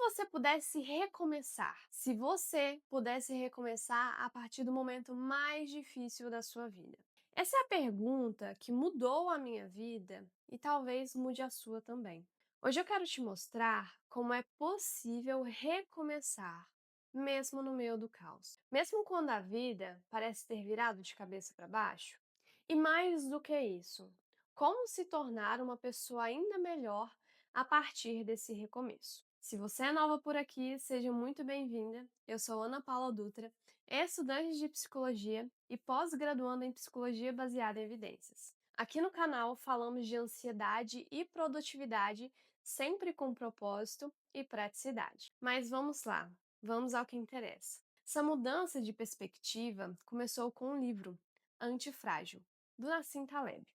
você pudesse recomeçar? Se você pudesse recomeçar a partir do momento mais difícil da sua vida? Essa é a pergunta que mudou a minha vida e talvez mude a sua também. Hoje eu quero te mostrar como é possível recomeçar, mesmo no meio do caos. Mesmo quando a vida parece ter virado de cabeça para baixo. E mais do que isso, como se tornar uma pessoa ainda melhor a partir desse recomeço. Se você é nova por aqui, seja muito bem-vinda. Eu sou Ana Paula Dutra, estudante de psicologia e pós-graduanda em psicologia baseada em evidências. Aqui no canal falamos de ansiedade e produtividade, sempre com propósito e praticidade. Mas vamos lá, vamos ao que interessa. Essa mudança de perspectiva começou com um livro, Antifrágil, do Nassim Taleb.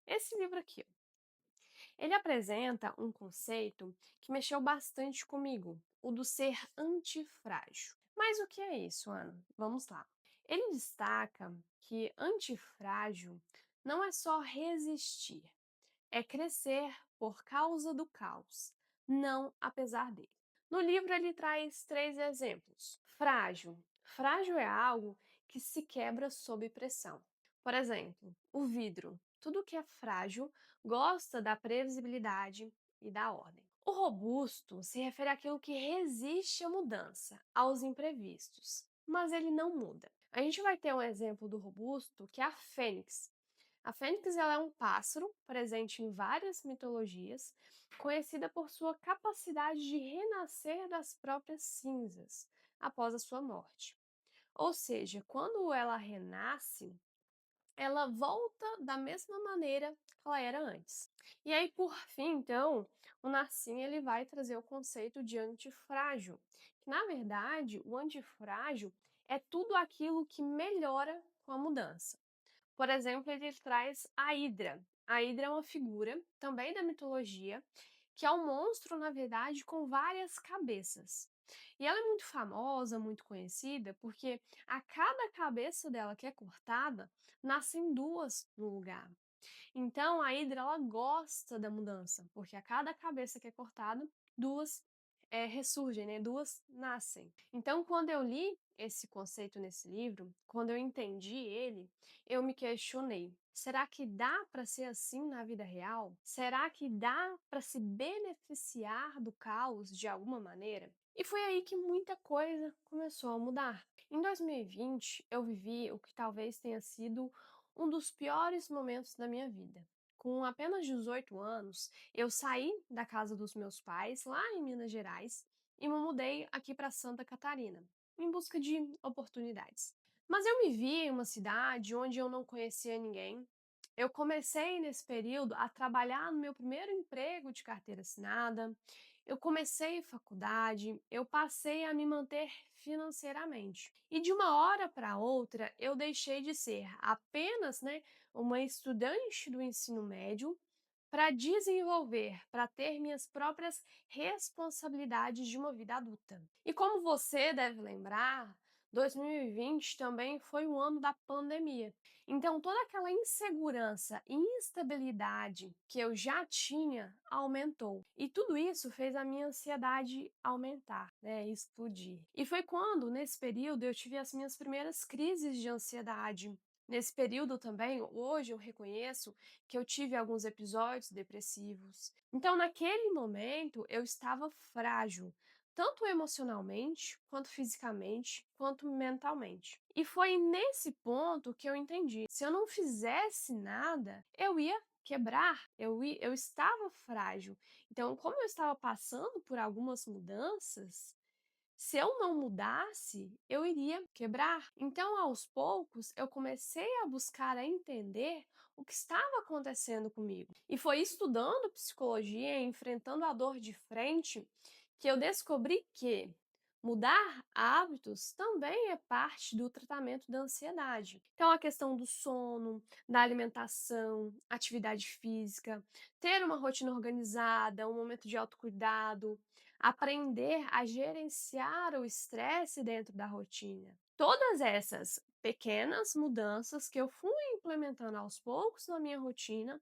Esse livro aqui, ele apresenta um conceito que mexeu bastante comigo, o do ser antifrágil. Mas o que é isso, Ana? Vamos lá. Ele destaca que antifrágil não é só resistir, é crescer por causa do caos, não apesar dele. No livro ele traz três exemplos. Frágil. Frágil é algo que se quebra sob pressão. Por exemplo, o vidro. Tudo que é frágil gosta da previsibilidade e da ordem. O robusto se refere àquilo que resiste à mudança, aos imprevistos, mas ele não muda. A gente vai ter um exemplo do robusto, que é a fênix. A fênix ela é um pássaro presente em várias mitologias, conhecida por sua capacidade de renascer das próprias cinzas após a sua morte. Ou seja, quando ela renasce, ela volta da mesma maneira que ela era antes. E aí, por fim, então, o Nassim ele vai trazer o conceito de antifrágil, que na verdade o antifrágil é tudo aquilo que melhora com a mudança. Por exemplo, ele traz a Hidra. A Hidra é uma figura, também da mitologia, que é um monstro, na verdade, com várias cabeças. E ela é muito famosa, muito conhecida, porque a cada cabeça dela que é cortada, nascem duas no lugar. Então a Hidra ela gosta da mudança, porque a cada cabeça que é cortada, duas ressurgem, né? Duas nascem. Então, quando eu li esse conceito nesse livro, quando eu entendi ele, eu me questionei: será que dá para ser assim na vida real? Será que dá para se beneficiar do caos de alguma maneira? E foi aí que muita coisa começou a mudar. Em 2020, eu vivi o que talvez tenha sido um dos piores momentos da minha vida. Com apenas 18 anos, eu saí da casa dos meus pais, lá em Minas Gerais, e me mudei aqui para Santa Catarina, em busca de oportunidades. Mas eu me vi em uma cidade onde eu não conhecia ninguém. Eu comecei nesse período a trabalhar no meu primeiro emprego de carteira assinada. Eu comecei faculdade, eu passei a me manter financeiramente. E de uma hora para outra, eu deixei de ser apenas, uma estudante do ensino médio para desenvolver, para ter minhas próprias responsabilidades de uma vida adulta. E como você deve lembrar, 2020 também foi o ano da pandemia. Então toda aquela insegurança e instabilidade que eu já tinha aumentou. E tudo isso fez a minha ansiedade aumentar, explodir. E foi quando, nesse período, eu tive as minhas primeiras crises de ansiedade. Nesse período também, hoje eu reconheço que eu tive alguns episódios depressivos. Então, naquele momento, eu estava frágil, tanto emocionalmente, quanto fisicamente, quanto mentalmente. E foi nesse ponto que eu entendi: se eu não fizesse nada, eu ia quebrar, eu estava frágil. Então, como eu estava passando por algumas mudanças, se eu não mudasse, eu iria quebrar. Então, aos poucos, eu comecei a buscar a entender o que estava acontecendo comigo. E foi estudando psicologia, enfrentando a dor de frente, que eu descobri que mudar hábitos também é parte do tratamento da ansiedade. Então, a questão do sono, da alimentação, atividade física, ter uma rotina organizada, um momento de autocuidado, aprender a gerenciar o estresse dentro da rotina. Todas essas pequenas mudanças que eu fui implementando aos poucos na minha rotina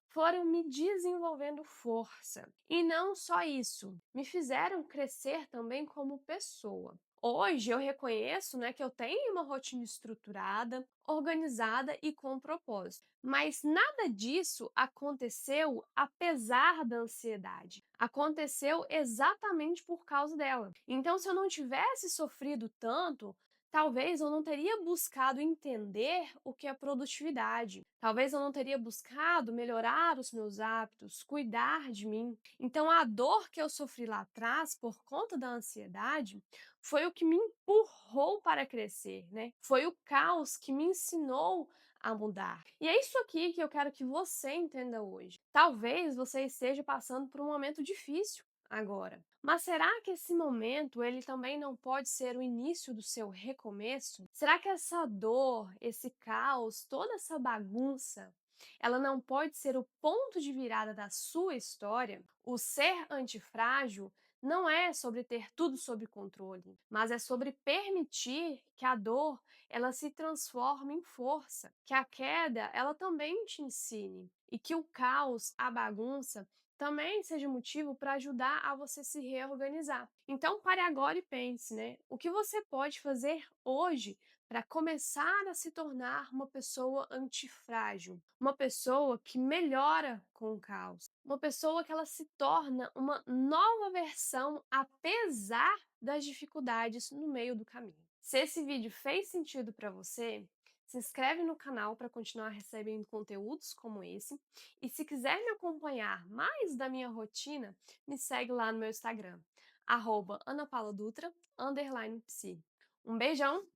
foram me desenvolvendo força. E não só isso, me fizeram crescer também como pessoa. Hoje eu reconheço, né, que eu tenho uma rotina estruturada, organizada e com propósito. Mas nada disso aconteceu apesar da ansiedade. Aconteceu exatamente por causa dela. Então, se eu não tivesse sofrido tanto, talvez eu não teria buscado entender o que é produtividade. Talvez eu não teria buscado melhorar os meus hábitos, cuidar de mim. Então, a dor que eu sofri lá atrás por conta da ansiedade foi o que me empurrou para crescer, né? Foi o caos que me ensinou a mudar. E é isso aqui que eu quero que você entenda hoje. Talvez você esteja passando por um momento difícil agora. Mas será que esse momento ele também não pode ser o início do seu recomeço? Será que essa dor, esse caos, toda essa bagunça, ela não pode ser o ponto de virada da sua história? O ser antifrágil não é sobre ter tudo sob controle, mas é sobre permitir que a dor ela se transforme em força, que a queda ela também te ensine e que o caos, a bagunça também seja motivo para ajudar a você se reorganizar. Então pare agora e pense, né? O que você pode fazer hoje para começar a se tornar uma pessoa antifrágil, uma pessoa que melhora com o caos, uma pessoa que ela se torna uma nova versão apesar das dificuldades no meio do caminho. Se esse vídeo fez sentido para você, se inscreve no canal para continuar recebendo conteúdos como esse. E se quiser me acompanhar mais da minha rotina, me segue lá no meu Instagram, @AnaPaulaDutra_psi. Um beijão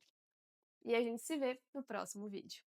e a gente se vê no próximo vídeo.